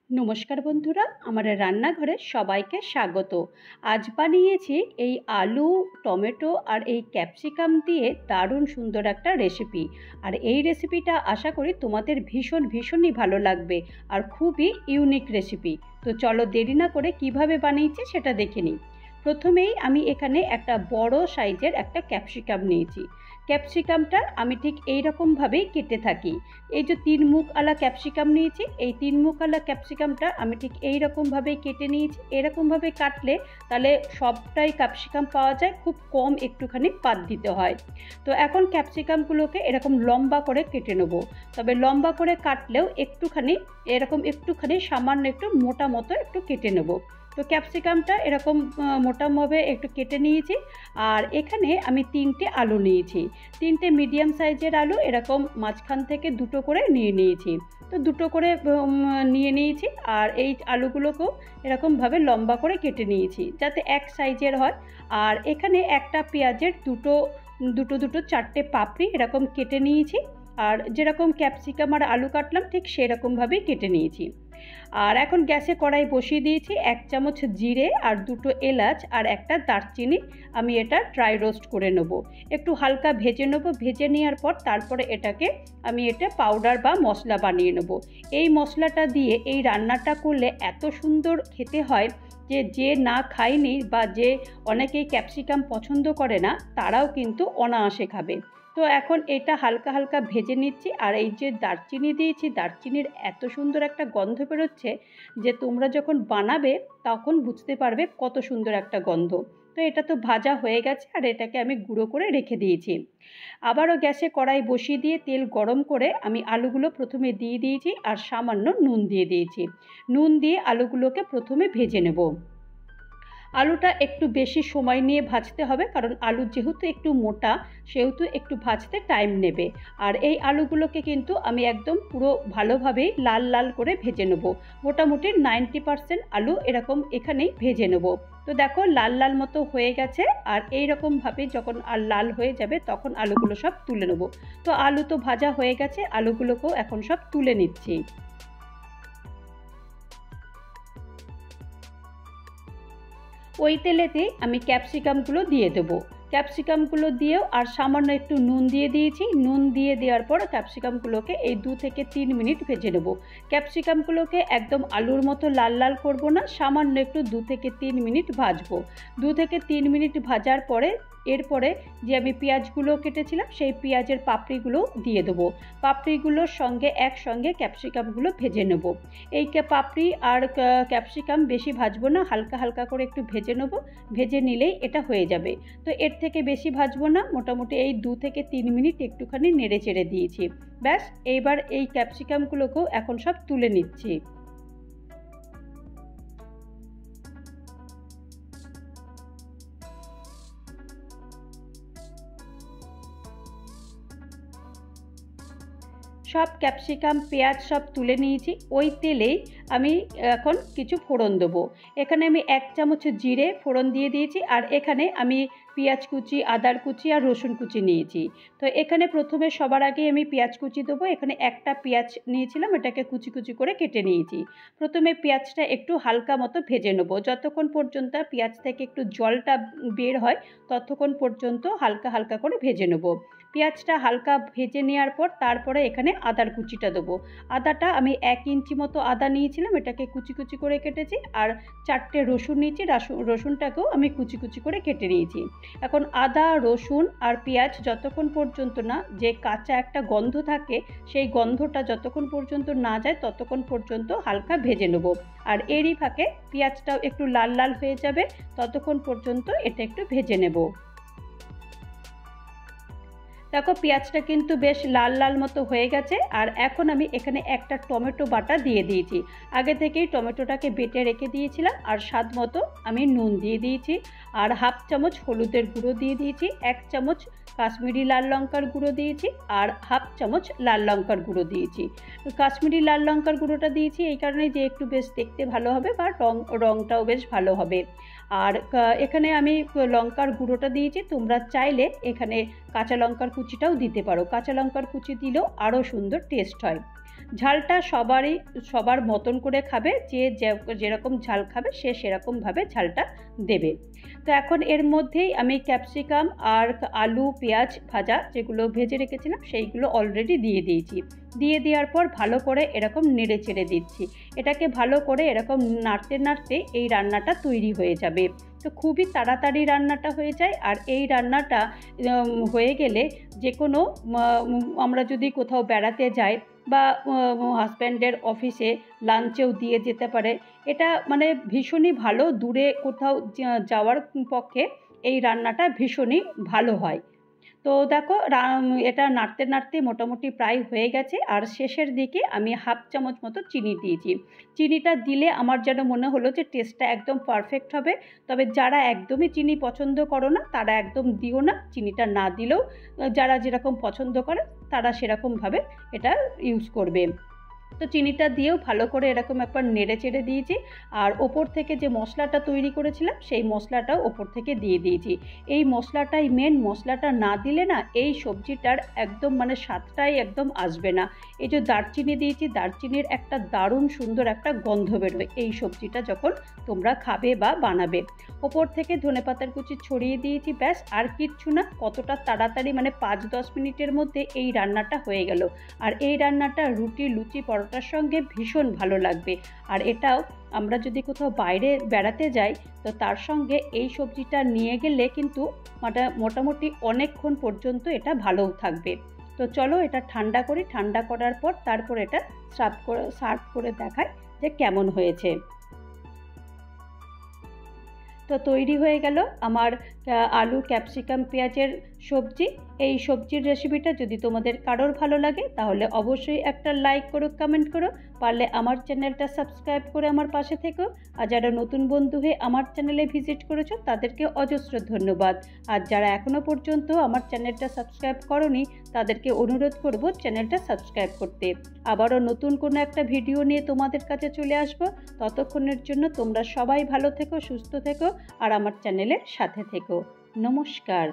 নমস্কার বন্ধুরা, আমার রান্নাঘরে সবাইকে স্বাগত। আজ বানিয়েছি এই আলু, টমেটো আর এই ক্যাপসিকাম দিয়ে দারুণ সুন্দর একটা রেসিপি। আর এই রেসিপিটা আশা করি তোমাদের ভীষণই ভালো লাগবে আর খুবই ইউনিক রেসিপি। তো চলো দেরি না করে কিভাবে বানিয়েছি সেটা দেখে নিই। প্রথমেই আমি এখানে একটা বড় সাইজের একটা ক্যাপসিকাম নিয়েছি। ক্যাপসিকামটা আমি ঠিক এই রকমভাবেই কেটে থাকি। এই যে 3 মুখ আলা ক্যাপসিকাম নিয়েছি, এই 3 মুখ আলা ক্যাপসিকামটা আমি ঠিক এই রকমভাবেই কেটে নিয়েছি। এরকমভাবে কাটলে তাহলে সবটাই ক্যাপসিকাম পাওয়া যায়, খুব কম একটুখানি বাদ দিতে হয়। তো এখন ক্যাপসিকামগুলোকে এরকম লম্বা করে কেটে নেব। তবে লম্বা করে কাটলেও একটুখানি সামান্য একটু মোটা মতো একটু কেটে নেব। তো ক্যাপসিকামটা এরকম মোটাভাবে একটু কেটে নিয়েছি। আর এখানে আমি 3টে আলু নিয়েছি, 3টে মিডিয়াম সাইজের আলু এরকম মাঝখান থেকে দুটো করে নিয়েছি। তো দুটো করে নিয়েছি। আর এই আলুগুলোকেও এরকমভাবে লম্বা করে কেটে নিয়েছি যাতে এক সাইজের হয়। আর এখানে একটা পেঁয়াজের দুটো 4টে পাপড়ি এরকম কেটে নিয়েছি। আর যেরকম ক্যাপসিকাম আর আলু কাটলাম ঠিক সেরকমভাবেই কেটে নিয়েছি। আর এখন গ্যাসে কড়াই বসিয়ে দিয়েছি। 1 চামচ জিরে আর 2টো এলাচ আর একটা দারচিনি আমি এটা ড্রাই রোস্ট করে নেব। একটু হালকা ভেজে নেব। ভেজে নেওয়ার পর তারপরে আমি এটা পাউডার বা মশলা বানিয়ে নেব। এই মশলাটা দিয়ে এই রান্নাটা করলে এত সুন্দর খেতে হয় যে না খায়নি বা যে অনেকেই ক্যাপসিকাম পছন্দ করে না তারাও কিন্তু অনায়াসে খাবে। তো এখন এটা হালকা হালকা ভেজে নিচ্ছি। আর এই যে দারচিনি দিয়েছি, দারচিনির এত সুন্দর একটা গন্ধ বেরোচ্ছে যে তোমরা যখন বানাবে তখন বুঝতে পারবে কত সুন্দর একটা গন্ধ। তো এটা তো ভাজা হয়ে গেছে আর এটাকে আমি গুঁড়ো করে রেখে দিয়েছি। আবারও গ্যাসে কড়াই বসিয়ে দিয়ে তেল গরম করে আমি আলুগুলো প্রথমে দিয়ে দিয়েছি আর সামান্য নুন দিয়ে দিয়েছি। নুন দিয়ে আলুগুলোকে প্রথমে ভেজে নেব। আলুটা একটু বেশি সময় নিয়ে ভাজতে হবে, কারণ আলু যেহেতু একটু মোটা সেহেতু একটু ভাজতে টাইম নেবে। আর এই আলুগুলোকে কিন্তু আমি একদম পুরো ভালোভাবেই লাল লাল করে ভেজে নেব। মোটামুটি 90% আলু এরকম এখানেই ভেজে নেব। তো দেখো লাল লাল মতো হয়ে গেছে। আর এই রকমভাবে যখন লাল হয়ে যাবে তখন আলুগুলো সব তুলে নেব। তো আলু তো ভাজা হয়ে গেছে, আলুগুলোকেও এখন সব তুলে নিচ্ছি। ওই তেলেতেই আমি ক্যাপসিকামগুলো দিয়ে দেবো। ক্যাপসিকামগুলো দিয়েও আর সামান্য একটু নুন দিয়ে দিয়েছি। নুন দিয়ে দেওয়ার পর ক্যাপসিকামগুলোকে এই 2 থেকে 3 মিনিট ভেজে নেব। ক্যাপসিকামগুলোকে একদম আলুর মতো লাল লাল করব না, সামান্য একটু 2 থেকে 3 মিনিট ভাজবো। 2 থেকে 3 মিনিট ভাজার পরে এরপরে যে আমি পেঁয়াজগুলো কেটেছিলাম সেই পেঁয়াজের পাপড়িগুলো দিয়ে দেবো। পাপড়িগুলোর সঙ্গে একসঙ্গে ক্যাপসিকামগুলো ভেজে নেব। এই পাপড়ি আর ক্যাপসিকাম বেশি ভাজবো না, হালকা হালকা করে একটু ভেজে নেব। ভেজে নিলেই এটা হয়ে যাবে। তো এর থেকে বেশি ভাজবো না, মোটামুটি এই 2 থেকে 3 মিনিট একটুখানি নেড়ে চেড়ে দিয়েছি। ব্যাস, এইবার এই ক্যাপসিকামগুলোকেও এখন সব তুলে নিচ্ছি। সব ক্যাপসিকাম পেঁয়াজ সব তুলে নিয়েছি। ওই তেলেই আমি এখন কিছু ফোড়ন দেবো। এখানে আমি 1 চামচ জিরে ফোড়ন দিয়ে দিয়েছি। আর এখানে আমি পেঁয়াজ কুচি, আদার কুচি আর রসুন কুচি নিয়েছি। তো এখানে প্রথমে সবার আগে আমি পেঁয়াজ কুচি দেবো। এখানে একটা পেঁয়াজ নিয়েছিলাম, এটাকে কুচি কুচি করে কেটে নিয়েছি। প্রথমে পেঁয়াজটা একটু হালকা মতো ভেজে নেবো। যতক্ষণ পর্যন্ত পেঁয়াজ থেকে একটু জলটা বের হয় ততক্ষণ পর্যন্ত হালকা হালকা করে ভেজে নেবো। পেঁয়াজটা হালকা ভেজে নেওয়ার পর তারপরে এখানে আদার কুচিটা দেবো। আদাটা আমি 1 ইঞ্চি মতো আদা নিয়েছিলাম, এটাকে কুচি কুচি করে কেটেছি। আর 4টে রসুন নিয়েছি, রসুনটাকেও আমি কুচি কুচি করে কেটে নিয়েছি। এখন আদা, রসুন আর পেঁয়াজ যতক্ষণ পর্যন্ত না যে কাঁচা একটা গন্ধ থাকে সেই গন্ধটা যতক্ষণ পর্যন্ত না যায় ততক্ষণ পর্যন্ত হালকা ভেজে নেব। আর এরই ফাঁকে পেঁয়াজটাও একটু লাল লাল হয়ে যাবে, ততক্ষণ পর্যন্ত এটা একটু ভেজে নেব। দেখো পেঁয়াজটা কিন্তু বেশ লাল লাল মতো হয়ে গেছে। আর এখন আমি এখানে একটা টমেটো বাটা দিয়ে দিয়েছি। আগে থেকেই টমেটোটাকে বেটে রেখে দিয়েছিলাম। আর স্বাদ মতো আমি নুন দিয়ে দিয়েছি। আর 1/2 চামচ হলুদের গুঁড়ো দিয়ে দিয়েছি। 1 চামচ কাশ্মীরি লাল লঙ্কার গুঁড়ো দিয়েছি। আর 1/2 চামচ লাল লঙ্কার গুঁড়ো দিয়েছি। কাশ্মীরি লাল লঙ্কার গুঁড়োটা দিয়েছি এই কারণে যে একটু বেশ দেখতে ভালো হবে বা রঙটাও বেশ ভালো হবে। আর এখানে আমি লঙ্কার গুঁড়োটা দিয়েছি। তোমরা চাইলে এখানে কাঁচা লঙ্কার কুচিটাও দিতে পারো। কাঁচা লঙ্কার কুচি দিলেও আরও সুন্দর টেস্ট হয়। ঝালটা সবার মতন করে খাবে, যে যেরকম ঝাল খাবে সে সেরকমভাবে ঝালটা দেবে। তো এখন এর মধ্যেই আমি ক্যাপসিকাম আর আলু পেঁয়াজ ভাজা যেগুলো ভেজে রেখেছিলাম সেইগুলো অলরেডি দিয়ে দিয়েছি। দিয়ে দেওয়ার পর ভালো করে এরকম নেড়ে চেড়ে দিচ্ছি। এটাকে ভালো করে এরকম নাড়তে নাড়তে এই রান্নাটা তৈরি হয়ে যাবে। তো খুবই তাড়াতাড়ি রান্নাটা হয়ে যায়। আর এই রান্নাটা হয়ে গেলে যে কোনো আমরা যদি কোথাও বেড়াতে যাই বা হাজব্যান্ডের অফিসে লাঞ্চেও দিয়ে যেতে পারে। এটা মানে ভীষণই ভালো, দূরে কোথাও যাওয়ার পক্ষে এই রান্নাটা ভীষণই ভালো হয়। তো দেখো এটা নাড়তে নাড়তে মোটামুটি প্রায় হয়ে গেছে। আর শেষের দিকে আমি হাফ চামচ মতো চিনি দিয়েছি। চিনিটা দিলে আমার যেন মনে হলো যে টেস্টটা একদম পারফেক্ট হবে। তবে যারা একদমই চিনি পছন্দ করো না তারা একদম দিও না, চিনিটা না দিলেও যারা যেরকম পছন্দ করে তারা সেরকমভাবে এটা ইউজ করবে। তো চিনিটা দিয়েও ভালো করে এরকম একবার নেড়ে চেড়ে দিয়েছি। আর ওপর থেকে যে মশলাটা তৈরি করেছিলাম সেই মশলাটাও ওপর থেকে দিয়ে দিয়েছি। এই মশলাটাই মেন, মশলাটা না দিলে না এই সবজিটার একদম মানে স্বাদটাই একদম আসবে না। এই যে দারচিনি দিয়েছি, দারচিনির একটা দারুণ সুন্দর একটা গন্ধ বেরোয় এই সবজিটা যখন তোমরা খাবে বা বানাবে। ওপর থেকে ধনেপাতার কুচি ছড়িয়ে দিয়েছি, ব্যাস আর কিচ্ছু না। কতটা তাড়াতাড়ি মানে 5-10 মিনিটের মধ্যে এই রান্নাটা হয়ে গেল। আর এই রান্নাটা রুটি, লুচি, পরোটার সঙ্গে ভীষণ ভালো লাগবে। আর এটাও আমরা যদি কোথাও বাইরে বেড়াতে যাই তো তার সঙ্গে এই সবজিটা নিয়ে গেলে কিন্তু মোটামুটি অনেকক্ষণ পর্যন্ত এটা ভালোও থাকবে। তো চলো এটা ঠান্ডা করি, ঠান্ডা করার পর তারপর এটা সার্ভ করে দেখাই যে কেমন হয়েছে। তো তৈরি হয়ে গেল আমার আলু ক্যাপসিকাম পেঁয়াজের সবজি। এই সবজির রেসিপিটা যদি তোমাদের কারোর ভালো লাগে তাহলে অবশ্যই একটা লাইক করো, কমেন্ট করো, পারলে আমার চ্যানেলটা সাবস্ক্রাইব করে আমার পাশে থেকো। আর যারা নতুন বন্ধু হয়ে আমার চ্যানেলে ভিজিট করেছো তাদেরকে অজস্র ধন্যবাদ। আর যারা এখনও পর্যন্ত আমার চ্যানেলটা সাবস্ক্রাইব করোনি তাদেরকে অনুরোধ করব চ্যানেলটা সাবস্ক্রাইব করতে। আবারও নতুন কোনো একটা ভিডিও নিয়ে তোমাদের কাছে চলে আসবো। ততক্ষণের জন্য তোমরা সবাই ভালো থেকো, সুস্থ থেকো আর আমার চ্যানেলের সাথে থেকো। নমস্কার।